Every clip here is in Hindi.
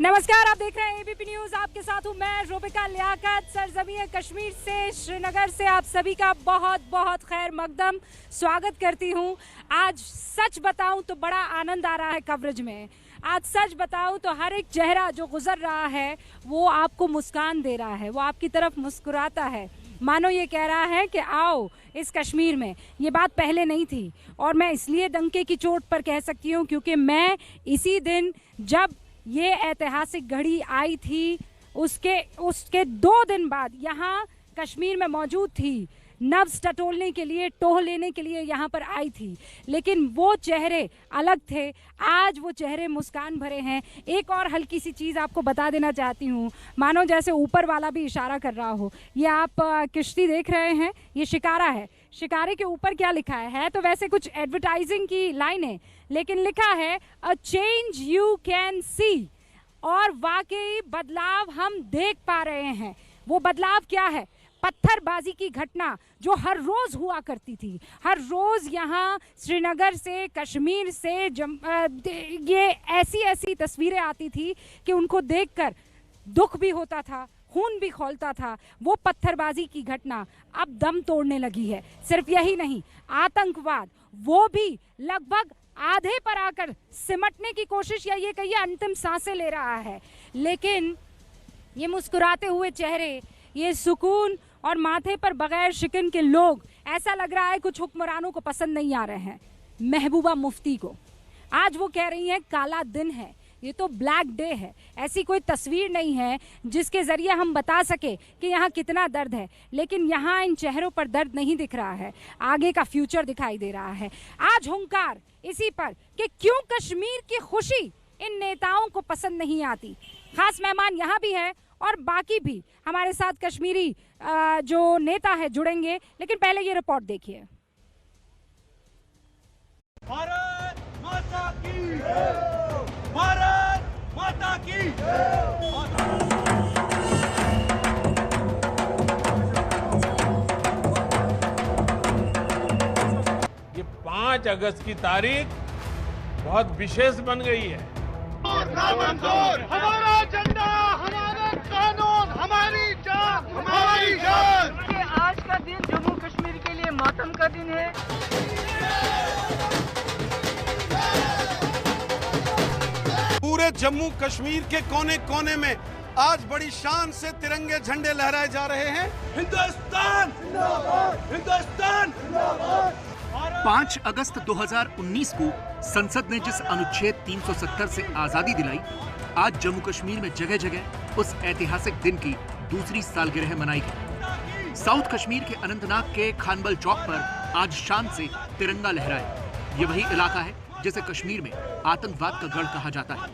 नमस्कार, आप देख रहे हैं एबीपी न्यूज। आपके साथ हूं मैं रोबिका लियाकत। सरजमीन कश्मीर से, श्रीनगर से आप सभी का बहुत बहुत खैर मकदम स्वागत करती हूं। आज सच बताऊं तो बड़ा आनंद आ रहा है कवरेज में। आज सच बताऊं तो हर एक चेहरा जो गुजर रहा है वो आपको मुस्कान दे रहा है, वो आपकी तरफ मुस्कुराता है, मानो ये कह रहा है कि आओ इस कश्मीर में। ये बात पहले नहीं थी और मैं इसलिए डंके की चोट पर कह सकती हूँ क्योंकि मैं इसी दिन जब ये ऐतिहासिक घड़ी आई थी उसके 2 दिन बाद यहाँ कश्मीर में मौजूद थी। नब्ज टटोलने के लिए, टोह लेने के लिए यहाँ पर आई थी, लेकिन वो चेहरे अलग थे। आज वो चेहरे मुस्कान भरे हैं। एक और हल्की सी चीज़ आपको बता देना चाहती हूँ, मानो जैसे ऊपर वाला भी इशारा कर रहा हो। ये आप किश्ती देख रहे हैं, ये शिकारा है। शिकारे के ऊपर क्या लिखा है तो वैसे कुछ एडवर्टाइजिंग की लाइन है, लेकिन लिखा है a change you can see. और वाकई बदलाव हम देख पा रहे हैं। वो बदलाव क्या है? पत्थरबाजी की घटना जो हर रोज हुआ करती थी, हर रोज यहाँ श्रीनगर से, कश्मीर से ये ऐसी तस्वीरें आती थी कि उनको देखकर दुख भी होता था, खून भी खौलता था। वो पत्थरबाजी की घटना अब दम तोड़ने लगी है। सिर्फ यही नहीं, आतंकवाद वो भी लगभग आधे पर आकर सिमटने की कोशिश, या ये कहिए अंतिम सांसें ले रहा है। लेकिन ये मुस्कुराते हुए चेहरे, ये सुकून और माथे पर बगैर शिकन के लोग, ऐसा लग रहा है कुछ हुक्मरानों को पसंद नहीं आ रहे हैं। महबूबा मुफ्ती को आज वो कह रही हैं काला दिन है, ये तो ब्लैक डे है। ऐसी कोई तस्वीर नहीं है जिसके जरिए हम बता सके कि यहाँ कितना दर्द है, लेकिन यहाँ इन चेहरों पर दर्द नहीं दिख रहा है, आगे का फ्यूचर दिखाई दे रहा है। आज हुंकार इसी पर कि क्यों कश्मीर की खुशी इन नेताओं को पसंद नहीं आती। खास मेहमान यहाँ भी है और बाकी भी हमारे साथ कश्मीरी जो नेता है जुड़ेंगे, लेकिन पहले ये रिपोर्ट देखिए। भारत माता की, भारत माता की। ये 5 अगस्त की तारीख बहुत विशेष बन गई है। हमारा झंडा, हमारा कानून, हमारी जान, हमारी जान। आज का दिन जम्मू कश्मीर के लिए मातम का दिन है। पूरे जम्मू कश्मीर के कोने कोने में आज बड़ी शान से तिरंगे झंडे लहराए जा रहे हैं। हिंदुस्तान जिंदाबाद, हिंदुस्तान जिंदाबाद। 5 अगस्त 2019 को संसद ने जिस अनुच्छेद 370 से आजादी दिलाई, आज जम्मू कश्मीर में जगह जगह उस ऐतिहासिक दिन की दूसरी सालगिरह मनाई गई। साउथ कश्मीर के अनंतनाग के खानबल चौक पर आज शान से तिरंगा लहराया। ये वही इलाका है जिसे कश्मीर में आतंकवाद का गढ़ कहा जाता है।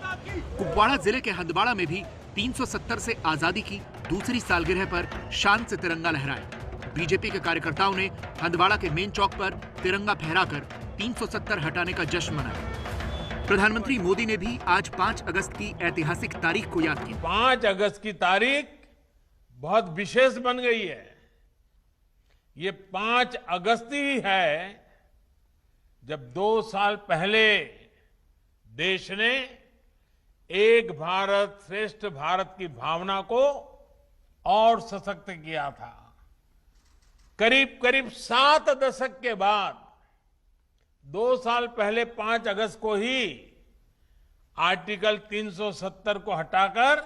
कुपवाड़ा जिले के हंदवाड़ा में भी 370 से आजादी की दूसरी सालगिरह पर शान से तिरंगा लहराया। बीजेपी के कार्यकर्ताओं ने हंदवाड़ा के मेन चौक पर तिरंगा फहराकर 370 हटाने का जश्न मनाया। प्रधानमंत्री मोदी ने भी आज 5 अगस्त की ऐतिहासिक तारीख को याद किया। 5 अगस्त की तारीख बहुत विशेष बन गई है। ये 5 अगस्त ही है जब 2 साल पहले देश ने एक भारत श्रेष्ठ भारत की भावना को और सशक्त किया था। करीब 7 दशक के बाद 2 साल पहले 5 अगस्त को ही आर्टिकल 370 को हटाकर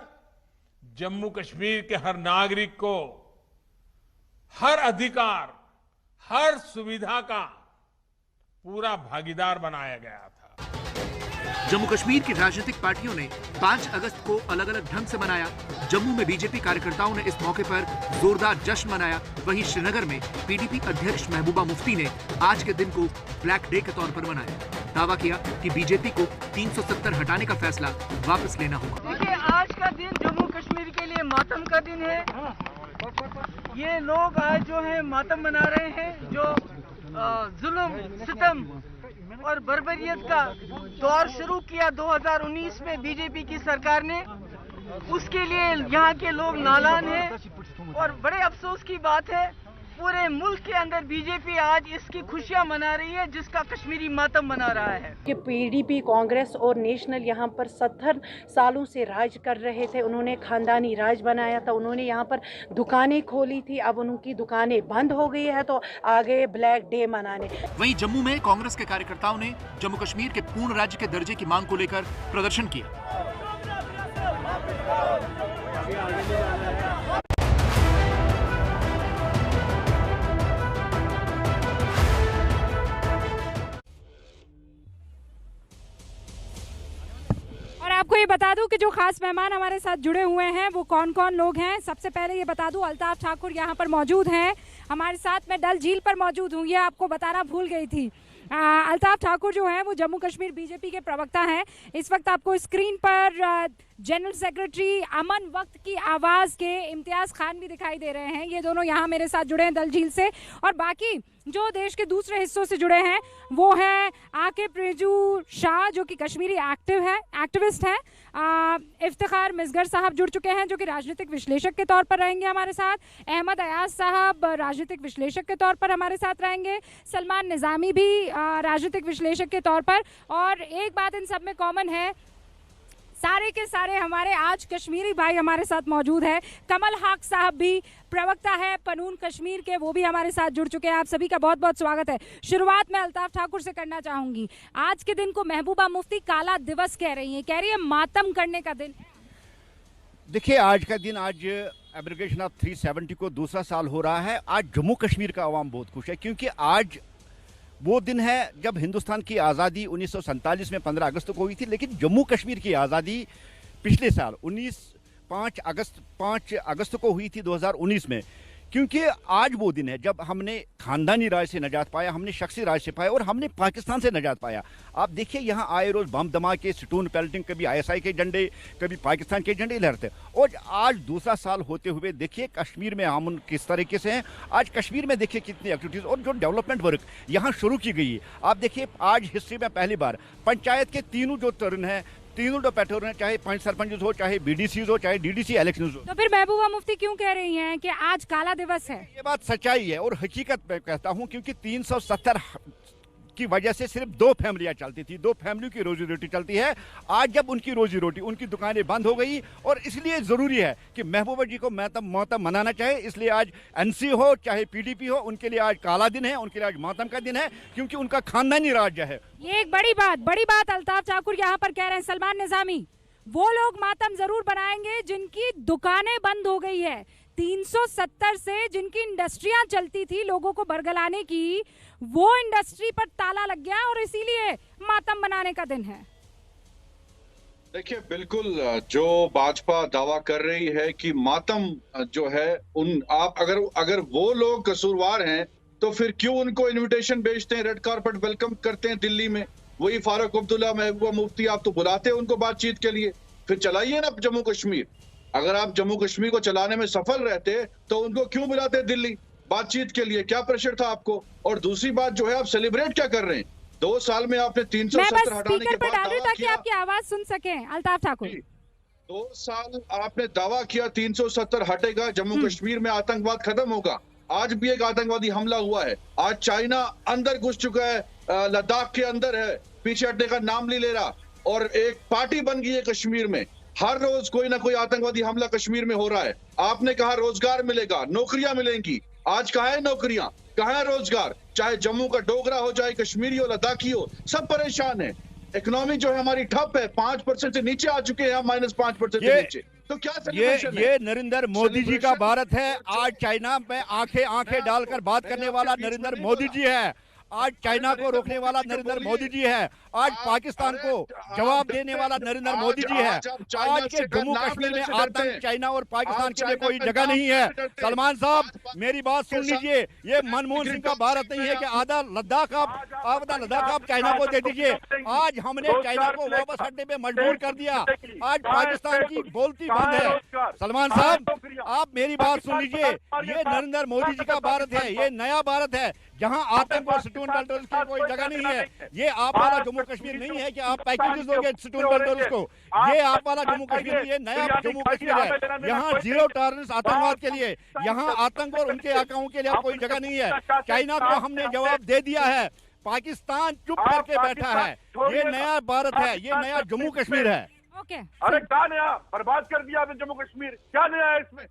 जम्मू कश्मीर के हर नागरिक को हर अधिकार, हर सुविधा का पूरा भागीदार बनाया गया था। जम्मू कश्मीर की राजनीतिक पार्टियों ने 5 अगस्त को अलग अलग ढंग से मनाया। जम्मू में बीजेपी कार्यकर्ताओं ने इस मौके पर जोरदार जश्न मनाया। वहीं श्रीनगर में पीडीपी अध्यक्ष महबूबा मुफ्ती ने आज के दिन को ब्लैक डे के तौर पर मनाया। दावा किया कि बीजेपी को 370 हटाने का फैसला वापस लेना होगा। देखिए, आज का दिन जम्मू कश्मीर के लिए मातम का दिन है। ये लोग आज जो है मातम मना रहे हैं, जो जुल्म, सितम और बर्बरियत का दौर शुरू किया 2019 में बीजेपी की सरकार ने, उसके लिए यहाँ के लोग नालान हैं। और बड़े अफसोस की बात है, पूरे मुल्क के अंदर बीजेपी आज इसकी खुशियां मना रही है, जिसका कश्मीरी मातम मना रहा है। कि पीडीपी, कांग्रेस और नेशनल यहाँ पर 70 सालों से राज कर रहे थे। उन्होंने खानदानी राज बनाया था, उन्होंने यहाँ पर दुकानें खोली थी। अब उनकी दुकानें बंद हो गई है तो आगे ब्लैक डे मनाने। वहीं जम्मू में कांग्रेस के कार्यकर्ताओं ने जम्मू कश्मीर के पूर्ण राज्य के दर्जे की मांग को लेकर प्रदर्शन किया। आपको ये बता दूं कि जो खास मेहमान हमारे साथ जुड़े हुए हैं वो कौन कौन लोग हैं। सबसे पहले ये बता दूं, अल्ताफ ठाकुर यहाँ पर मौजूद हैं हमारे साथ। मैं डल झील पर मौजूद हूँ, ये आपको बताना भूल गई थी। अल्ताफ ठाकुर जो है वो जम्मू कश्मीर बीजेपी के प्रवक्ता हैं। इस वक्त आपको स्क्रीन पर जनरल सेक्रेटरी अमन वक्त की आवाज़ के इम्तियाज़ खान भी दिखाई दे रहे हैं। ये दोनों यहाँ मेरे साथ जुड़े हैं डल झील से। और बाकी जो देश के दूसरे हिस्सों से जुड़े हैं वो हैं आकिब रिजू शाह, जो कि कश्मीरी एक्टिविस्ट हैं। इफ्तिखार मिसगर साहब जुड़ चुके हैं, जो कि राजनीतिक विश्लेषक के तौर पर रहेंगे हमारे साथ। अहमद अयाज साहब राजनीतिक विश्लेषक के तौर पर हमारे साथ रहेंगे। सलमान निज़ामी भी राजनीतिक विश्लेषक के तौर पर। और एक बात इन सब में कॉमन है, सारे के सारे हमारे आज कश्मीरी भाई हमारे साथ मौजूद है। कमल हक साहब भी प्रवक्ता है पनून कश्मीर के, वो भी हमारे साथ जुड़ चुके हैं। आप सभी का बहुत बहुत स्वागत है। शुरुआत में अल्ताफ ठाकुर से करना चाहूंगी। आज के दिन को महबूबा मुफ्ती काला दिवस कह रही है मातम करने का दिन। देखिए, आज का दिन, आज एब्रोगेशन ऑफ 370 को दूसरा साल हो रहा है। आज जम्मू कश्मीर का अवाम बहुत खुश है, क्योंकि आज वो दिन है जब हिंदुस्तान की आज़ादी 1947 में 15 अगस्त को हुई थी। लेकिन जम्मू कश्मीर की आज़ादी पिछले साल 5 अगस्त को हुई थी 2019 में। क्योंकि आज वो दिन है जब हमने खानदानी राज से नजात पाया, हमने शख्सी राज से पाया और हमने पाकिस्तान से नजात पाया। आप देखिए, यहाँ आए रोज बम धमाके, स्टोन पेल्टिंग, कभी ISI के झंडे, कभी पाकिस्तान के झंडे लहरते। और आज दूसरा साल होते हुए देखिए कश्मीर में हम किस तरीके से हैं। आज कश्मीर में देखिए कितनी एक्टिविटीज़ और जो डेवलपमेंट वर्क यहाँ शुरू की गई है। आप देखिए, आज हिस्ट्री में पहली बार पंचायत के तीनों जो टर्न है, तीनों जो पैटर्न है, चाहे पंच सरपंच हो, चाहे BDCs हो, चाहे DDC इलेक्शन हो। तो फिर महबूबा मुफ्ती क्यों कह रही हैं कि आज काला दिवस है? ये बात सच्चाई है और हकीकत मैं कहता हूं, क्योंकि 370 की वजह से सिर्फ 2 फैमिलियां चलती थी, 2 फैमिलियों की रोजी रोटी चलती है। आज जब उनकी रोजी रोटी, उनकी दुकानें बंद हो गई, और इसलिए जरूरी है कि महबूबा जी को मातम मनाना चाहिए। इसलिए आज NC हो चाहे PDP हो, उनके लिए आज काला दिन है, उनके लिए आज मातम का दिन है, क्योंकि उनका खानदानी राज्य है। ये एक बड़ी बात अल्ताफ ठाकुर यहाँ पर कह रहे हैं। सलमान निज़ामी, वो लोग मातम जरूर बनाएंगे जिनकी दुकानें बंद हो गई है। 370 से जिनकी इंडस्ट्रियां चलती थी लोगों को बरगलाने की, वो इंडस्ट्री पर ताला लग गया और इसीलिए मातम मनाने का दिन है। देखिए, बिल्कुल जो भाजपा दावा कर रही है कि मातम जो है, आप अगर वो लोग कसूरवार हैं तो फिर क्यों उनको इनविटेशन भेजते हैं, रेड कार्पेट वेलकम करते हैं दिल्ली में? वही फारूक अब्दुल्ला, महबूबा मुफ्ती, आप तो बुलाते हैं उनको बातचीत के लिए। फिर चलाइए ना जम्मू कश्मीर। अगर आप जम्मू कश्मीर को चलाने में सफल रहते तो उनको क्यों बुलाते दिल्ली बातचीत के लिए? क्या प्रेशर था आपको? और दूसरी बात जो है, आप सेलिब्रेट क्या कर रहे हैं? 2 साल में आपने 370 हटाने के बाद ताकि आपकी आवाज सुन सकें अल्ताफ ठाकुर। 2 साल आपने दावा किया 370 हटेगा, जम्मू कश्मीर में आतंकवाद खत्म होगा। आज भी एक आतंकवादी हमला हुआ है। आज चाइना अंदर घुस चुका है, लद्दाख के अंदर है, पीछे हटने का नाम नहीं ले रहा, और एक पार्टी बन गई है कश्मीर में। हर रोज कोई ना कोई आतंकवादी हमला कश्मीर में हो रहा है। आपने कहा रोजगार मिलेगा, नौकरियां मिलेंगी। आज कहाँ है नौकरियां, कहाँ है रोजगार? चाहे जम्मू का डोगरा हो, चाहे कश्मीरी हो, लद्दाखी हो, सब परेशान है। इकोनॉमी जो है हमारी ठप है, 5% से नीचे आ चुके हैं, -5% से नीचे। तो क्या ये नरेंद्र मोदी जी का भारत है। आज चाइना में आंखें डालकर बात करने वाला नरेंद्र मोदी जी है। आज चाइना को रोकने वाला नरेंद्र मोदी जी है। आज पाकिस्तान को जवाब देने वाला नरेंद्र मोदी जी है। आज के जम्मू कश्मीर में आतंक, चाइना और पाकिस्तान के लिए कोई जगह नहीं है। सलमान साहब, मेरी बात सुन लीजिए। ये मनमोहन सिंह का भारत नहीं है कि आधा लद्दाख आप चाइना को दे दीजिए। आज हमने चाइना को वापस हटने पे मजबूर कर दिया। आज पाकिस्तान की बोलती बंद है। सलमान साहब, आप मेरी बात सुन लीजिए, ये नरेंद्र मोदी जी का भारत है, ये नया भारत है जहां आतंक और स्टोन बेल्टर्स की कोई जगह नहीं है। ये आप वाला जम्मू कश्मीर नहीं है कि आप पैकेजेस दोगे स्टोन बेल्टर्स को। ये आप वाला जम्मू कश्मीर, ये नया जम्मू कश्मीर है। यहाँ जीरो टॉलरेंस आतंकवाद के लिए, यहाँ आतंक और उनके आकाओं के लिए कोई जगह नहीं है। चाइना को हमने जवाब दे दिया है, पाकिस्तान चुप करके बैठा है। ये नया भारत है, ये नया जम्मू कश्मीर है। ओके, अरे क्या नया, बर्बाद कर दिया आपने जम्मू कश्मीर, क्या नया है इसमें?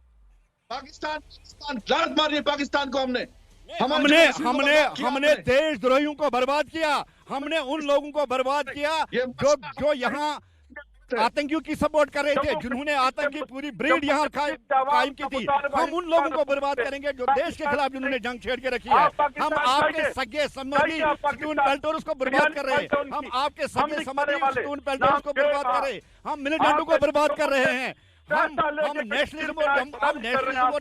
पाकिस्तान लात मारी है पाकिस्तान को हमने हमने देशद्रोहियों को बर्बाद किया। हमने उन लोगों को बर्बाद किया जो यहाँ आतंकियों की सपोर्ट कर रहे थे, जिन्होंने आतंक की पूरी ब्रीड यहाँ कायम की थी। हम उन लोगों को बर्बाद करेंगे जो देश के खिलाफ जिन्होंने जंग छेड़ के रखी है। हम आपके सगे संबंधी स्टोन बेल्टर्स को बर्बाद कर रहे हैं। हम आपके सगे संबंधी स्टोन बेल्टर्स को बर्बाद कर रहे हैं। हम मिलिटेंटों को बर्बाद कर रहे हैं। हम नेशनलिज्म और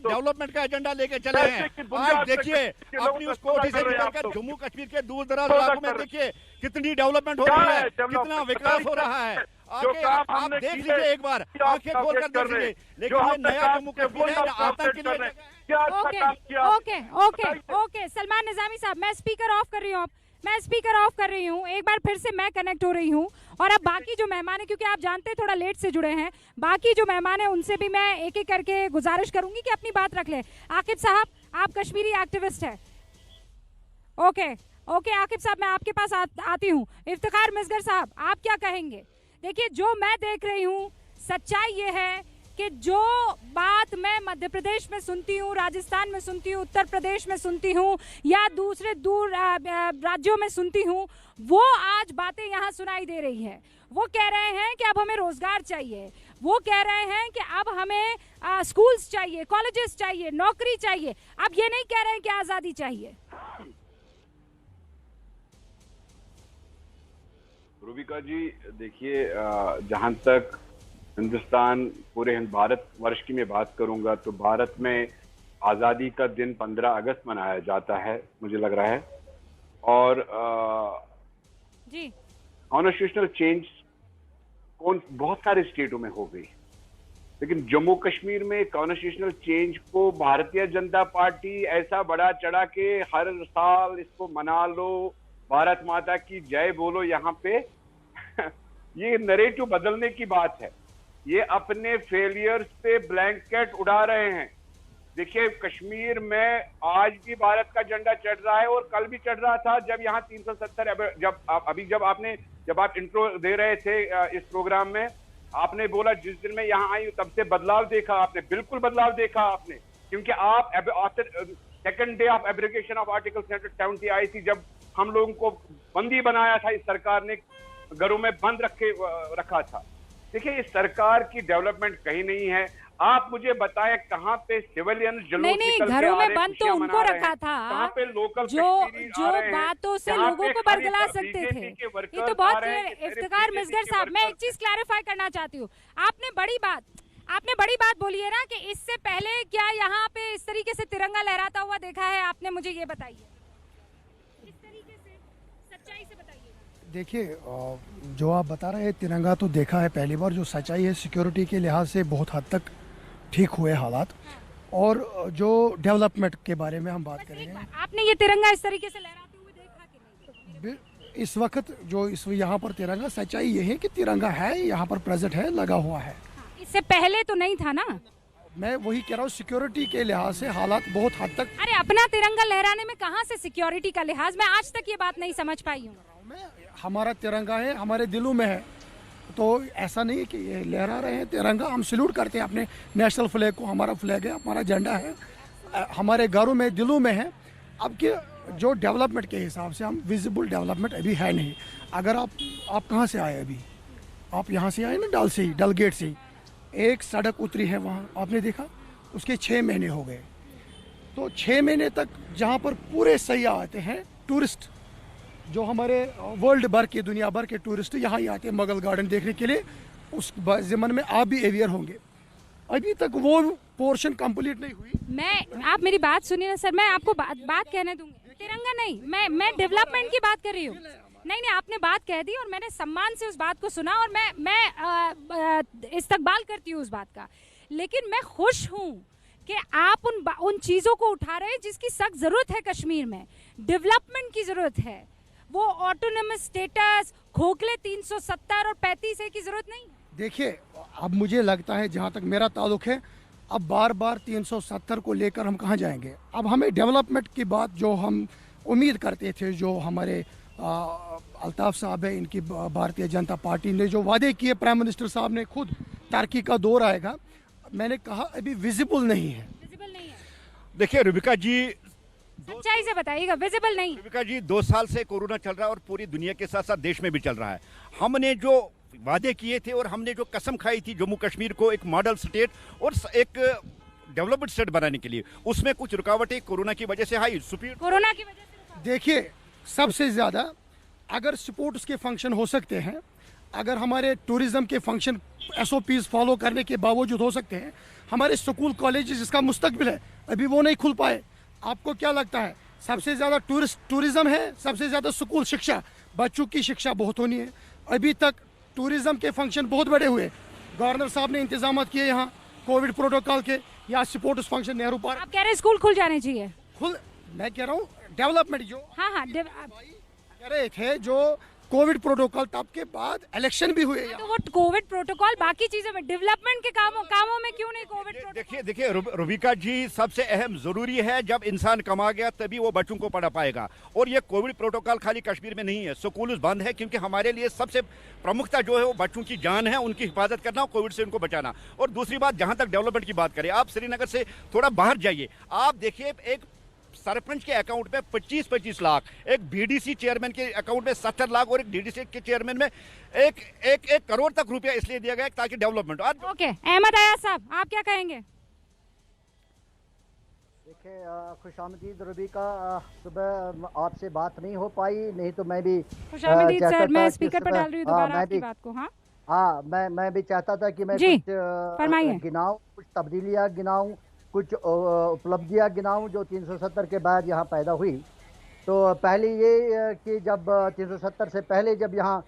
डेवलपमेंट का एजेंडा लेके चले हैं। आज देखिए अपनी उस कोठी से निकलकर जम्मू कश्मीर के दूर दराज इलाकों में देखिए कितनी डेवलपमेंट हो रही है, कितना विकास हो रहा है। आगे आप देख लीजिए, एक बार आंखें खोल कर देख लीजिए। लेकिन ये नया जम्मू कश्मीर है ना आतंक के लिए। ओके सलमान निजामी साहब, मैं स्पीकर ऑफ कर रही हूँ। मैं स्पीकर ऑफ कर रही हूँ, एक बार फिर से मैं कनेक्ट हो रही हूँ। और अब बाकी जो मेहमान हैं, क्योंकि आप जानते हैं थोड़ा लेट से जुड़े हैं, बाकी जो मेहमान हैं उनसे भी मैं एक एक करके गुजारिश करूंगी कि अपनी बात रख लें। आकिब साहब, आप कश्मीरी एक्टिविस्ट हैं। ओके आकिब साहब, मैं आपके पास आती हूँ। इफ्तिखार मिसगर साहब, आप क्या कहेंगे? देखिए, जो मैं देख रही हूँ, सच्चाई ये है कि जो बात मैं मध्य प्रदेश में सुनती हूँ, राजस्थान में सुनती हूँ, उत्तर प्रदेश में सुनती हूँ या दूसरे दूर राज्यों में सुनती हूँ, वो आज बातें यहाँ सुनाई दे रही हैं। वो कह रहे हैं कि अब हमें रोजगार चाहिए, वो कह रहे हैं कि अब हमें स्कूल्स चाहिए, कॉलेजेस चाहिए, नौकरी चाहिए। अब ये नहीं कह रहे हैं कि आज़ादी चाहिए। रूबिका जी, देखिए, जहां तक हिंदुस्तान, पूरे भारत वर्ष की मैं बात करूंगा तो भारत में आज़ादी का दिन 15 अगस्त मनाया जाता है, मुझे लग रहा है। और कॉन्स्टिट्यूशनल चेंज बहुत सारे स्टेटों में हो गई, लेकिन जम्मू कश्मीर में कॉन्स्टिट्यूशनल चेंज को भारतीय जनता पार्टी ऐसा बढ़ा चढ़ा के हर साल इसको मना लो, भारत माता की जय बोलो यहाँ पे ये नरेटिव बदलने की बात है। ये अपने फेलियर्स पे ब्लैंकेट उड़ा रहे हैं। देखिए, कश्मीर में आज भी भारत का झंडा चढ़ रहा है और कल भी चढ़ रहा था जब यहाँ 370 जब आप इंट्रो दे रहे थे इस प्रोग्राम में, आपने बोला जिस दिन मैं यहाँ आई तब से बदलाव देखा आपने। बिल्कुल बदलाव देखा आपने, क्योंकि आप after second day of abrogation of article 70 आई थी, जब हम लोगों को बंदी बनाया था इस सरकार ने, घरों में बंद रखा था। देखिए, इस सरकार की डेवलपमेंट कहीं नहीं है। आप मुझे बताएं कहाँ पे सिविलियन जुलूस नहीं, घरों में बंद तो उनको रखा था, कहाँ पे लोकल जो बातों से लोगों को बरगला सकते थे। ये तो बहुत इफ्तिखार मिसगर साहब, मैं एक चीज क्लैरिफाई करना चाहती हूँ। आपने बड़ी बात बोली है ना कि इससे पहले क्या यहाँ पे इस तरीके से तिरंगा लहराता हुआ देखा है आपने? मुझे ये बताइए, इस तरीके से सच्चाई से बताइए। देखिए, जो आप बता रहे हैं तिरंगा तो देखा है पहली बार। जो सच्चाई है, सिक्योरिटी के लिहाज से बहुत हद तक ठीक हुए हालात। और जो डेवलपमेंट के बारे में हम बात करेंगे, आपने ये तिरंगा इस तरीके से लहराते हुए देखा कि नहीं? इस वक्त जो यहाँ पर तिरंगा, सच्चाई ये है कि तिरंगा है, यहाँ पर प्रेजेंट है, लगा हुआ है। इससे पहले तो नहीं था ना। मैं वही कह रहा हूँ, सिक्योरिटी के लिहाज से हालात बहुत हद तक। अरे अपना तिरंगा लहराने में कहाँ से सिक्योरिटी का लिहाज? मैं आज तक ये बात नहीं समझ पाई हूँ। हमारा तिरंगा है, हमारे दिलों में है, तो ऐसा नहीं कि ये लहरा रहे हैं तिरंगा। हम सैल्यूट करते हैं अपने नेशनल फ्लैग को, हमारा फ्लैग है, हमारा झंडा है, हमारे घरों में, दिलों में है। अब के जो डेवलपमेंट के हिसाब से हम विजिबल डेवलपमेंट अभी है नहीं। अगर आप कहाँ से आए? अभी आप यहाँ से आए ना, डल गेट से एक सड़क उतरी है वहाँ, आपने देखा? उसके 6 महीने हो गए। तो 6 महीने तक जहाँ पर पूरे सयाह आते हैं, टूरिस्ट जो हमारे वर्ल्ड भर के, दुनिया भर के टूरिस्ट यहाँ ही आते हैं मुगल गार्डन देखने के लिए, उस ज़मन में आप भी अवेयर होंगे। अभी तक वो पोर्शन कंप्लीट नहीं हुई। आप मेरी बात सुनिए ना सर, मैं आपको बात कहने दूंगी। तिरंगा नहीं, मैं डेवलपमेंट की बात कर रही हूँ। नहीं, आपने बात कह दी और मैंने सम्मान से उस बात को सुना और मैं इस्तकबाल करती हूँ उस बात का। लेकिन मैं खुश हूँ कि आप उन चीजों को उठा रहे हैं जिसकी सख्त जरूरत है कश्मीर में, डेवलपमेंट की जरूरत है। वो ऑटोनोमस स्टेटस, खोखले 370 और 35A की जरूरत नहीं। देखिए, अब मुझे लगता है जहाँ तक मेरा ताल्लुक है, अब बार बार 370 को लेकर हम कहाँ जाएंगे। अब हमें डेवलपमेंट की बात जो हम उम्मीद करते थे, जो हमारे अल्ताफ साहब है, इनकी भारतीय जनता पार्टी ने जो वादे किए, प्राइम मिनिस्टर साहब ने खुद तरक्की का दौर आएगा, मैंने कहा अभी विजिबल नहीं है। विजिबल नहीं है। देखिए रुबिका जी, सच्चाई से बताइएगा, विजिबल नहीं। रुबिका जी, 2 साल से कोरोना चल रहा है और पूरी दुनिया के साथ साथ देश में भी चल रहा है। हमने जो वादे किए थे और हमने जो कसम खाई थी जम्मू कश्मीर को एक मॉडल स्टेट और एक डेवलप्ड स्टेट बनाने के लिए, उसमें कुछ रुकावटें कोरोना की वजह से आई। कोरोना की वजह से देखिए, सबसे ज़्यादा अगर स्पोर्ट्स के फंक्शन हो सकते हैं, अगर हमारे टूरिज्म के फंक्शन SOPs फॉलो करने के बावजूद हो सकते हैं, हमारे स्कूल कॉलेज जिसका मुस्तकबिल है अभी वो नहीं खुल पाए। आपको क्या लगता है सबसे ज़्यादा टूरिज्म है, सबसे ज़्यादा स्कूल शिक्षा, बच्चों की शिक्षा बहुत होनी है। अभी तक टूरिज्म के फंक्शन बहुत बड़े हुए, गवर्नर साहब ने इंतजाम किए यहाँ कोविड प्रोटोकॉल के, या स्पोर्ट्स फंक्शन नेहरू पार्क। आप कह रहे हैं स्कूल खुल जाने चाहिए। मैं कह रहा हूँ डेवलपमेंट जो हाँ कह रहे थे, जो कोविड प्रोटोकॉल, तब के बाद इलेक्शन भी हुए। तो वो कोविड प्रोटोकॉल बाकी चीजों में, डेवलपमेंट के कामों में क्यों नहीं कोविड प्रोटोकॉल? देखिए रुबिका जी, सबसे अहम जरूरी है जब इंसान कमा गया तभी वो बच्चों को पढ़ा पाएगा। और ये कोविड प्रोटोकॉल खाली कश्मीर में नहीं है, स्कूल बंद है, क्योंकि हमारे लिए सबसे प्रमुखता जो है वो बच्चों की जान है, उनकी हिफाजत करना, कोविड से उनको बचाना। और दूसरी बात, जहां तक डेवलपमेंट की बात करें, आप श्रीनगर से थोड़ा बाहर जाइए, आप देखिए एक सरपंच के अकाउंट में 25-25 लाख, एक BDC चेयरमैन के अकाउंट में 70 लाख और एक DDC के चेयरमैन में एक करोड़ तक रुपया इसलिए दिया गया ताकि डेवलपमेंट। ओके, अहमद अयाज साहब, आप क्या कहेंगे? देखिए, खुशामदीद रुबिका, सुबह आपसे बात नहीं हो पाई, नहीं तो मैं भी खुशामदीद सर, मैं स्पीकर पर डाल रही हूँ दोबारा आपकी बात को। हाँ, मैं भी चाहता था कि मैं कुछ गिनाऊं, कुछ तब्दीलियाँ गिनाऊं, कुछ उपलब्धियां गिनाऊं जो 370 के बाद यहाँ पैदा हुई। तो पहली ये कि जब 370 से पहले जब यहाँ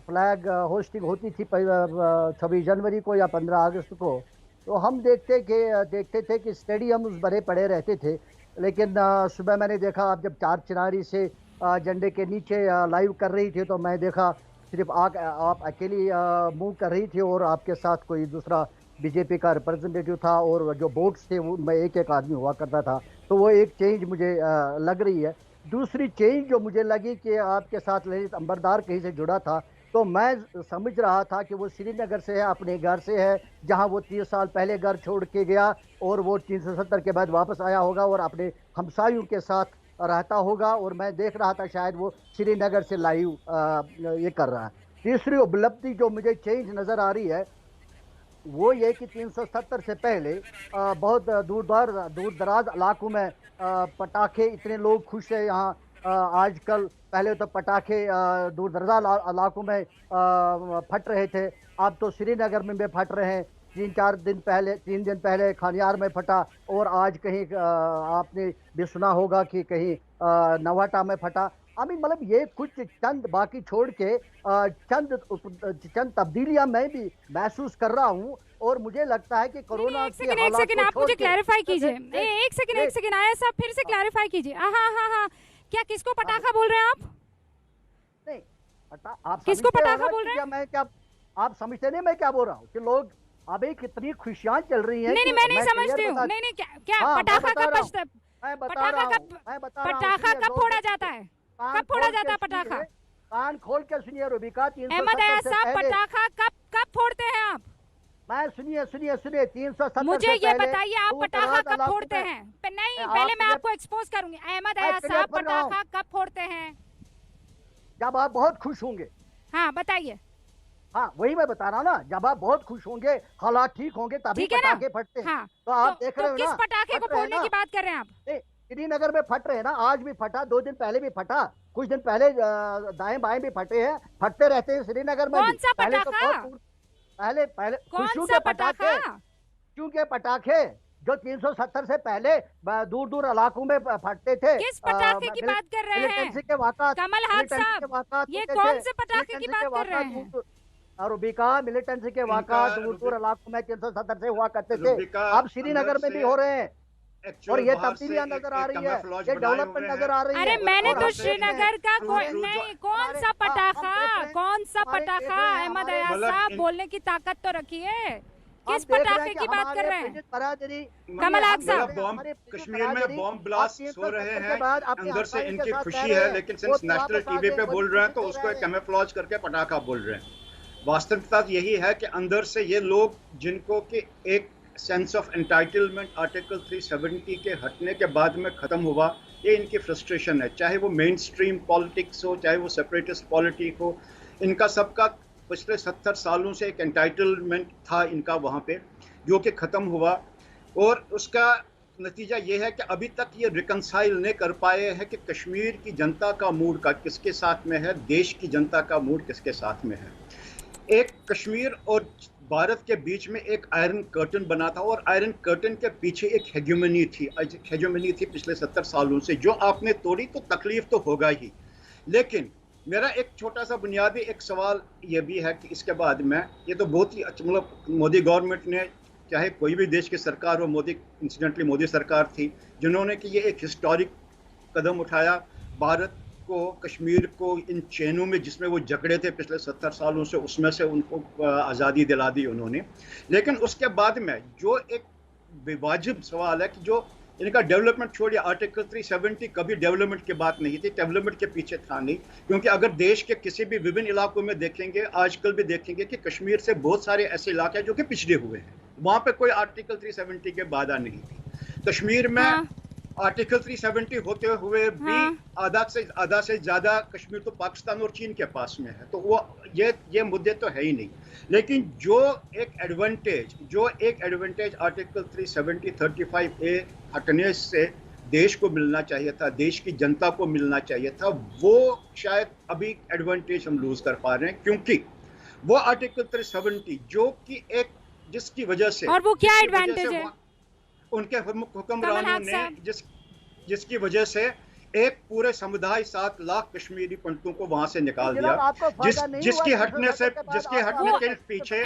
फ्लैग होस्टिंग होती थी 26 जनवरी को या 15 अगस्त को, तो हम देखते थे कि स्टेडियम भरे पड़े रहते थे। लेकिन सुबह मैंने देखा, आप जब 4 चिनारी से झंडे के नीचे लाइव कर रही थी, तो मैं देखा सिर्फ आप अकेली मूव कर रही थी और आपके साथ कोई दूसरा बीजेपी का रिप्रेजेंटेटिव था, और जो बोट्स थे वो मैं एक आदमी हुआ करता था। तो वो एक चेंज मुझे लग रही है। दूसरी चेंज जो मुझे लगी कि आपके साथ ललित अंबरदार कहीं से जुड़ा था, तो मैं समझ रहा था कि वो श्रीनगर से है, अपने घर से है, जहां वो 30 साल पहले घर छोड़ के गया और वो 370 के बाद वापस आया होगा और अपने हमसायों के साथ रहता होगा। और मैं देख रहा था शायद वो श्रीनगर से लाइव ये कर रहा है। तीसरी उपलब्धि जो मुझे चेंज नज़र आ रही है वो ये कि 370 से पहले बहुत दूर दराज इलाकों में पटाखे, इतने लोग खुश है यहाँ आजकल। पहले तो पटाखे दूर दराज इलाकों में फट रहे थे, अब तो श्रीनगर में भी फट रहे हैं। 3 दिन पहले खानियार में फटा, और आज कहीं आपने भी सुना होगा कि कहीं नवाटा में फटा। मतलब ये कुछ चंद बाकी छोड़ के चंद तब्दीलियां मैं भी महसूस कर रहा हूं, और मुझे लगता है कि कोरोना एक सेकंड आप मुझे क्लैरिफाई कीजिए। एक सेकंड आया साहब, फिर से क्लैरिफाई कीजिए। हाँ, क्या किसको पटाखा बोल रहे हैं आप? नहीं, आप किसको पटाखा बोल रहे हैं? मैं क्या, आप समझते नहीं मैं क्या बोल रहा हूँ कि लोग अभी कितनी खुशियां चल रही हैं। नहीं, मैं नहीं समझती हूँ। नहीं, क्या पटाखा कब बजता है? पटाखा कब फोड़ा जाता है? कब फोड़ा जाता है पटाखा? कान खोल के सुनिए रुबिका। अहमद अयाज साहब, पटाखा कब फोड़ते हैं आप? मैं सुनिए 370 मुझे ये बताइए, आप पटाखा कब फोड़ते हैं? नहीं, पहले मैं आपको एक्सपोज करूंगी। अहमद अयाज साहब, पटाखा कब फोड़ते हैं? जब आप बहुत खुश होंगे। हाँ, बताइए। हाँ, वही मैं बता रहा हूँ ना, जब आप बहुत खुश होंगे, हालात ठीक होंगे, तभी पटाखे फटते हैं। तो आप देख रहे हो ना, किस पटाखे को फोड़ने की बात कर रहे हैं आप? श्रीनगर में फट रहे हैं ना, आज भी फटा, 2 दिन पहले भी फटा, कुछ दिन पहले दाएं बाएं भी फटे हैं, फटते रहते हैं श्रीनगर में। कौन सा पटाखा? पहले खुशियों के पटाखे, क्योंकि पटाखे जो 370 से पहले दूर इलाकों में फटते थे। किस पटाखे की बात कर रहे हैं? कमल हाथ साहब, ये कौन से पटाखे की बात कर रहे हैं? रुबिका मिलिटेंसी के वाक़ा दूर दूर इलाकों में 370 से हुआ करते थे, अब श्रीनगर में भी हो रहे हैं और ये तब्दीलियां नजर आ रही है, ये डेवलपमेंट नजर आ रही है। अरे मैंने तो श्रीनगर का कौन सा पटाखा अहमद अयाज साहब बोलने की ताकत तो रखी है, किस पटाखे की बात कर रहे हैं कमल आग साहब? कश्मीर में बॉम्ब ब्लास्ट हो रहे हैं, अंदर से इनकी खुशी है, लेकिन सिंस नेशनल टीवी पे बोल रहे हैं तो उसको कैमोफ्लेज करके पटाखा बोल रहे हैं। वास्तविकता यही है कि अंदर से ये लोग जिनको कि एक सेंस ऑफ एंटाइटलमेंट आर्टिकल 370 के हटने के बाद में खत्म हुआ, ये इनकी फ्रस्ट्रेशन है। चाहे वो मेन स्ट्रीम पॉलिटिक्स हो, चाहे वो सेपरेटिस्ट पॉलिटिक हो, इनका सबका पिछले 70 सालों से एक एंटाइटलमेंट था इनका वहाँ पे, जो कि ख़त्म हुआ। और उसका नतीजा ये है कि अभी तक ये रिकंसाइल नहीं कर पाए हैं कि कश्मीर की जनता का मूड का किसके साथ में है, देश की जनता का मूड किसके साथ में है। एक कश्मीर और भारत के बीच में एक आयरन कर्टन बना था और आयरन कर्टन के पीछे एक हेगेमनी थी पिछले 70 सालों से, जो आपने तोड़ी तो तकलीफ तो होगा ही। लेकिन मेरा एक छोटा सा बुनियादी एक सवाल ये भी है कि इसके बाद में ये तो बहुत ही अच्छा, मतलब मोदी गवर्नमेंट ने, चाहे कोई भी देश की सरकार हो, इंसिडेंटली मोदी सरकार थी जिन्होंने कि ये एक हिस्टोरिक कदम उठाया, भारत को, कश्मीर को इन चैनों में जिसमें वो जकड़े थे पिछले 70 सालों से, उसमें से उनको आज़ादी दिला दी उन्होंने। लेकिन उसके बाद में जो एक बेवाजिब सवाल है कि जो इनका डेवलपमेंट छोड़िए, आर्टिकल 370 कभी डेवलपमेंट की बात नहीं थी, डेवलपमेंट के पीछे था नहीं, क्योंकि अगर देश के किसी भी विभिन्न इलाकों में देखेंगे, आजकल भी देखेंगे कि कश्मीर से बहुत सारे ऐसे इलाके हैं जो कि पिछड़े हुए हैं, वहाँ पे कोई आर्टिकल 370 के बाधा नहीं थी। कश्मीर में आर्टिकल 370 होते हुए भी आधा से ज्यादा कश्मीर तो पाकिस्तान और चीन के पास में है, तो वो ये मुद्दे तो है ही नहीं। लेकिन जो एक एडवांटेज आर्टिकल 370 35A हटने से देश को मिलना चाहिए था, देश की जनता को मिलना चाहिए था, वो शायद अभी एडवांटेज हम लूज कर पा रहे हैं, क्योंकि वो आर्टिकल 370 जो कि एक जिसकी वजह से, और वो क्या एडवांटेज है उनके हुक्मरानों ने जिसकी वजह से एक पूरे समुदाय 7 लाख कश्मीरी पंडितों को वहां से निकाल दिया, जिसके हटने के पीछे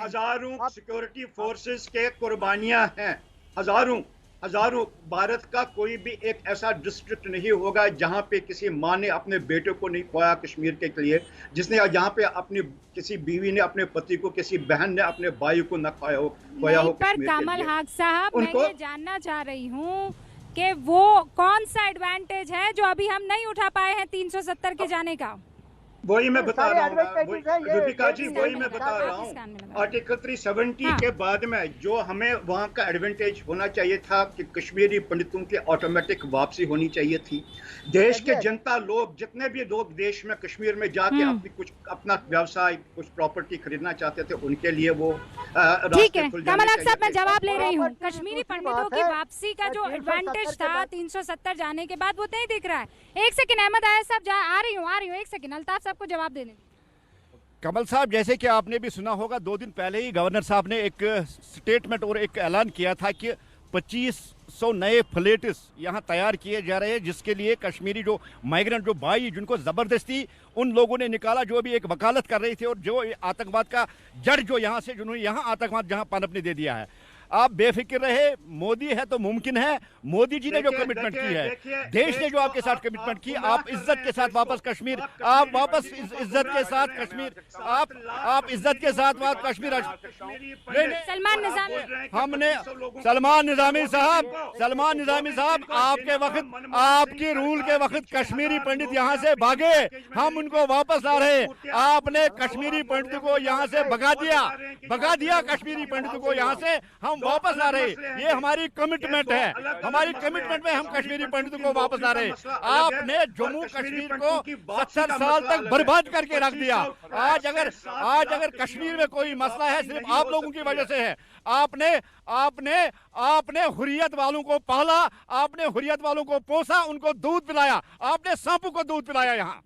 हजारों सिक्योरिटी फोर्सेस के कुर्बानियां हैं, हजारों। भारत का कोई भी एक ऐसा डिस्ट्रिक्ट नहीं होगा जहां पे किसी माँ ने अपने बेटे को नहीं खोया कश्मीर के लिए, जिसने जहां पे अपनी किसी बीवी ने अपने पति को, किसी बहन ने अपने भाई को न खोया हो पर कमल हाग साहब, मैं ये जानना चाह रही हूँ कि वो कौन सा एडवांटेज है जो अभी हम नहीं उठा पाए हैं 370 के जाने का? वही मैं बता रहा हूँ दीपिका जी, वही मैं बता रहा हूँ। आर्टिकल 370 के बाद में जो हमें वहाँ का एडवांटेज होना चाहिए था कि कश्मीरी पंडितों की ऑटोमेटिक वापसी होनी चाहिए थी। देश के जनता लोग, जितने भी लोग देश में कश्मीर में जाके अपना व्यवसाय, कुछ प्रॉपर्टी खरीदना चाहते थे, उनके लिए वो ठीक है। कमल हाग साहब, मैं जवाब ले रही हूँ। कश्मीरी पंडितों की वापसी का जो एडवांटेज था 370 जाने के बाद, वो नहीं दिख रहा है। एक सेकंड अहमद अयाज साहब, आ रही हूँ, एक सेकंड, अल्ताफ साहब को जवाब देने। कमल साहब, जैसे कि आपने भी सुना होगा, 2 दिन पहले ही गवर्नर साहब ने एक स्टेटमेंट और एक ऐलान किया था कि 2500 नए फ्लैट्स यहाँ तैयार किए जा रहे हैं, जिसके लिए कश्मीरी जो माइग्रेंट, जो भाई जिनको ज़बरदस्ती उन लोगों ने निकाला, जो भी एक वकालत कर रहे थे और जो आतंकवाद का जड़ जो यहाँ से, जिन्होंने यहाँ आतंकवाद जहाँ पनपने दे दिया है। आप बेफिक्र रहे, मोदी है तो मुमकिन है। मोदी जी ने जो कमिटमेंट की है, देश ने जो आपके साथ कमिटमेंट की, आप इज्जत के साथ वापस कश्मीर, आप वापस इज्जत के साथ कश्मीर, आप इज्जत के साथ वापस कश्मीर। हमने सलमान निजामी साहब आपके वक्त, आपकी रूल के वक्त कश्मीरी पंडित यहाँ से भागे, हम उनको वापस ला रहे। आपने कश्मीरी पंडितों को यहाँ से भगा दिया कश्मीरी पंडितों को यहाँ से हम वापस ला रहे। ये हमारी कमिटमेंट है, हमारी कमिटमेंट में हम कश्मीरी पंडितों को वापस ला रहे। आपने जम्मू कश्मीर को 70 साल तक बर्बाद करके रख दिया। आज अगर कश्मीर में कोई मसला है, सिर्फ आप लोगों की वजह से है। आपने हुर्रियत वालों को पाला, आपने हुर्रियत वालों को पोसा, उनको दूध पिलाया, आपने सांपों को दूध पिलाया। यहाँ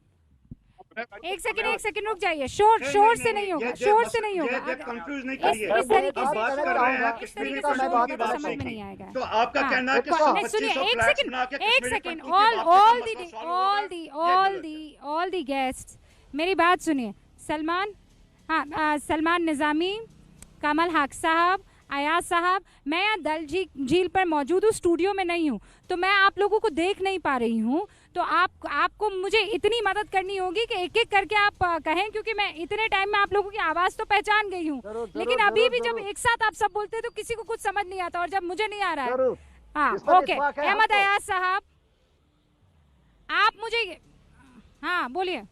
एक सेकंड रुक जाइए, शोर से नहीं होगा, कंफ्यूज नहीं करिए। इस तरीके से बात कर रहे हैं कश्मीरी पंडितों की बात समझ में नहीं आएगा। तो आपका कहना है कि एक सेकंड, ऑल दी गेस्ट, मेरी बात सुनिए। सलमान, हाँ, सलमान निज़ामी, कमल हक साहब, अयाज साहब, मैं यहाँ डल झील पर मौजूद हूँ, स्टूडियो में नहीं हूँ, तो मैं आप लोगों को देख नहीं पा रही हूँ। तो आपको मुझे इतनी मदद करनी होगी कि एक एक करके आप कहें, क्योंकि मैं इतने टाइम में आप लोगों की आवाज़ तो पहचान गई हूँ, लेकिन अभी भी जब एक साथ आप सब बोलते हैं तो किसी को कुछ समझ नहीं आता, और जब मुझे नहीं आ रहा है। हाँ, ओके, अहमद अयाज साहब, आप मुझे, हाँ बोलिए।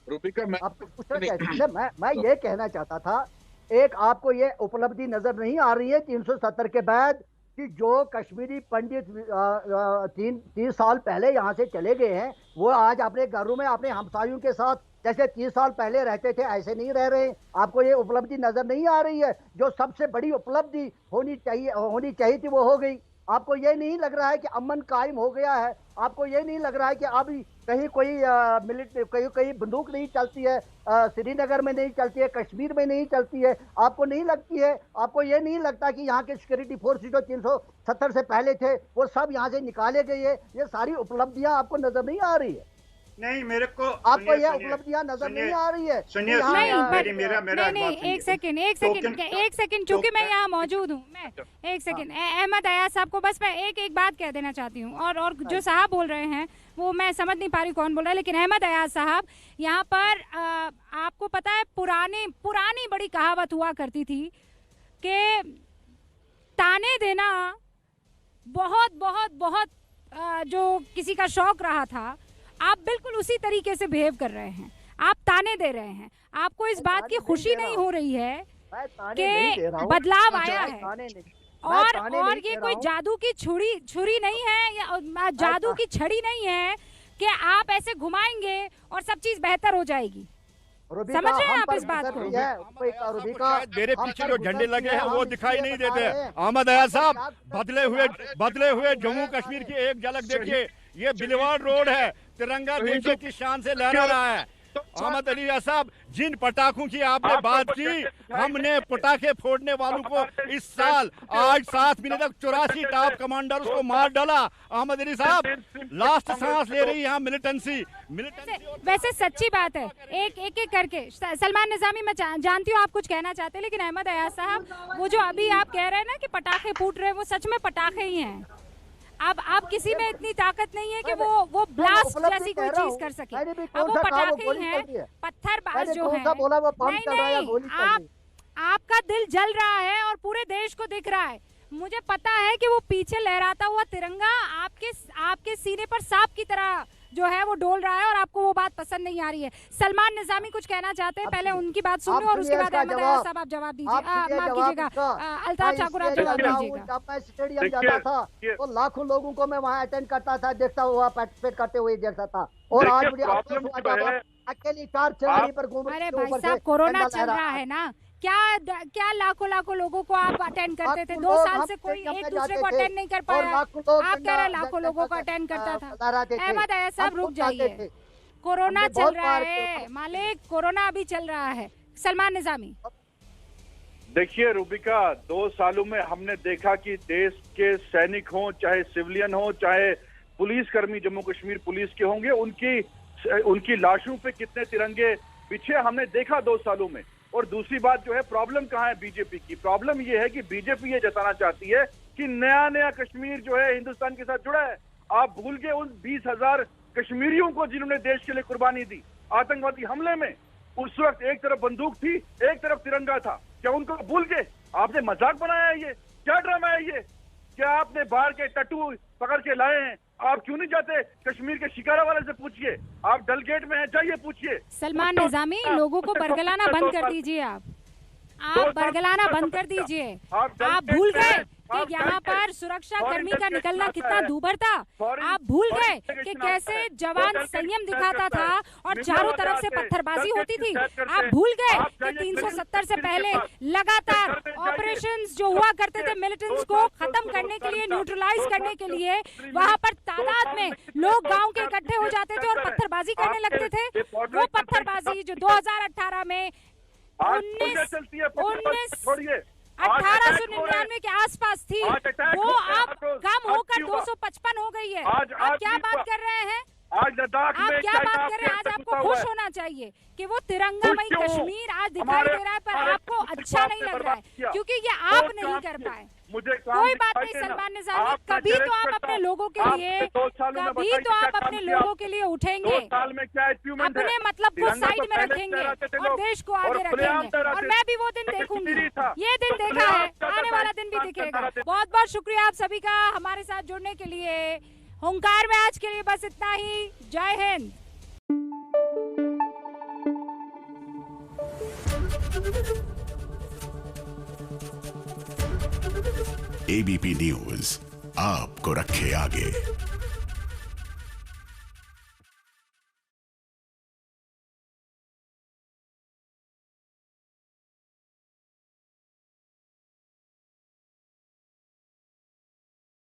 रूबिका, मैं ये कहना चाहता था, एक आपको ये उपलब्धि नजर नहीं आ रही है 370 के बाद कि जो कश्मीरी पंडित 3 साल पहले यहाँ से चले गए हैं, वो आज अपने घरों में अपने हमसायों के साथ जैसे 30 साल पहले रहते थे ऐसे नहीं रह रहे। आपको ये उपलब्धि नजर नहीं आ रही है? जो सबसे बड़ी उपलब्धि होनी चाहिए थी वो हो गई। आपको ये नहीं लग रहा है कि अमन कायम हो गया है? आपको ये नहीं लग रहा है कि अभी कहीं कोई कहीं बंदूक नहीं चलती है, श्रीनगर में नहीं चलती है, कश्मीर में नहीं चलती है? आपको नहीं लगती है? आपको ये नहीं लगता कि यहाँ के सिक्योरिटी फोर्स जो 370 से पहले थे वो सब यहाँ से निकाले गए हैं? ये सारी उपलब्धियां आपको नजर नहीं आ रही है? नहीं, मेरे को आपको ये उपलब्धियां नजर नहीं आ रही है? सुनिए, नहीं, एक सेकंड, चूंकि मैं यहाँ मौजूद हूँ, मैं एक सेकंड अहमद अयाज साहब को बस मैं एक बात कह देना चाहती हूँ, और जो साहब बोल रहे हैं वो मैं समझ नहीं पा रही कौन बोल रहा है, लेकिन अहमद अयाज साहब, यहाँ पर आपको पता है पुरानी बड़ी कहावत हुआ करती थी कि ताने देना बहुत बहुत बहुत जो किसी का शौक रहा था, आप बिल्कुल उसी तरीके से बिहेव कर रहे हैं। आप ताने दे रहे हैं। आपको इस बात की खुशी नहीं हो रही है कि बदलाव आया है, और ये कोई जादू की छुरी नहीं है, या जादू की छड़ी नहीं है कि आप ऐसे घुमाएंगे और सब चीज बेहतर हो जाएगी। समझ रहे हैं आप इस बात को? मेरे पीछे जो झंडे लगे हैं वो दिखाई नहीं देते। अहमद अयाज साहब, बदले हुए जम्मू कश्मीर की एक झलक देखिए। ये बिलवाड़ रोड है, तिरंगा देश की शान से लहरा रहा है। अहमद अली साहब, जिन पटाखों की आपने बात की, हमने पटाखे फोड़ने वालों को इस साल आज 7 महीने तक 84 टॉप कमांडर्स को मार डाला। अहमद अली साहब, लास्ट सांस ले रही है मिलिटेंसी। वैसे सच्ची बात है, एक करके। सलमान निज़ामी, मैं जानती हूँ आप कुछ कहना चाहते हैं, लेकिन अहमद अयाज साहब, वो जो अभी आप कह रहे हैं ना कि पटाखे फूट रहे हैं, वो सच में पटाखे ही हैं। अब किसी में इतनी ताकत नहीं है कि वो ब्लास्ट जैसी कोई चीज कर सके। अब वो पटाखे ही हैं, पत्थरबाज जो है। नहीं, आपका दिल जल रहा है और पूरे देश को दिख रहा है। मुझे पता है कि वो पीछे लहराता हुआ तिरंगा आपके सीने पर सांप की तरह जो है वो डोल रहा है, और आपको वो बात पसंद नहीं आ रही है। सलमान निज़ामी कुछ कहना चाहते हैं, पहले उनकी बात सुन लो और उसके बाद अहमद अयाज साहब आप जवाब दीजिए। माफ कीजिएगा, अल्ताफ ठाकुर आप जवाब दीजिएगा। जब मैं स्टेडियम जाता था तो लाखों लोगों को मैं वहाँ अटेंड करता था, देखता हुआ, पार्टिसिपेट करते हुए देखता था, और आज मुझे अकेली 4 चेहरे पर घूम। अरे भाई साहब, कोरोना चल रहा है ना, क्या लाखों लोगों को आप अटेंड करते थे? 2 साल से कोई एक दूसरे को अटेंड नहीं कर पाया। आप कह रहे लाखों लोगों को अटेंड करता था। अहमद अयाज साहब, रुक जाइए, कोरोना चल रहा है मालिक, कोरोना अभी चल रहा है। सलमान निज़ामी, देखिए रूबिका, 2 सालों में हमने देखा कि देश के सैनिक हों, चाहे सिविलियन हों, चाहे पुलिसकर्मी जम्मू कश्मीर पुलिस के होंगे, उनकी लाशों पे कितने तिरंगे पीछे हमने देखा 2 सालों में। और दूसरी बात जो है, प्रॉब्लम कहाँ है बीजेपी की? प्रॉब्लम ये है कि बीजेपी ये जताना चाहती है कि नया कश्मीर जो है हिंदुस्तान के साथ जुड़ा है। आप भूल गए उन 20,000 कश्मीरियों को जिन्होंने देश के लिए कुर्बानी दी आतंकवादी हमले में। उस वक्त एक तरफ बंदूक थी, एक तरफ तिरंगा था। क्या उनको भूल गए? आपने मजाक बनाया है? ये क्या ड्रामा है? ये क्या आपने बाहर के टट्टू पकड़ के लाए हैं? आप क्यों नहीं जाते कश्मीर के शिकारा वाले से पूछिए, आप डल गेट में हैं, जाइए पूछिए। सलमान निज़ामी, लोगों को बरगलाना बंद कर दीजिए। आप बरगलाना बंद कर दीजिए। आप भूल गए कि यहाँ पर सुरक्षा कर्मी का निकलना कितना दूभर था। आप भूल गए कि कैसे जवान संयम दिखाता था और चारों तरफ से पत्थरबाजी होती थी। आप भूल गए कि 370 से पहले लगातार ऑपरेशंस जो हुआ करते थे मिलिटेंट्स को खत्म करने के लिए, न्यूट्रलाइज करने के लिए, वहाँ पर तादाद में लोग गांव के इकट्ठे हो जाते थे और पत्थरबाजी करने लगते थे। वो पत्थरबाजी जो 2018 में 1899 के आसपास थी, वो अब कम होकर 255 हो गई है। आप क्या बात कर रहे हैं? आज लद्दाख आप में क्या बात करें, आज आपको खुश होना चाहिए कि वो तिरंगामयी कश्मीर आज दिखाई दे रहा है, पर आपको अच्छा नहीं लग रहा है क्योंकि ये आप नहीं कर पाए। कोई बात नहीं सलमान निज़ामी, कभी तो आप अपने लोगों के लिए, कभी तो आप अपने लोगों के लिए उठेंगे, अपने मतलब को साइड में रखेंगे और देश को आगे रखेंगे, और मैं भी वो दिन देखूंगी। ये दिन देखा है, आने वाला दिन भी दिखेगा। बहुत बहुत शुक्रिया आप सभी का हमारे साथ जुड़ने के लिए। हुंकार में आज के लिए बस इतना ही। जय हिंद। ABP न्यूज आपको रखे आगे।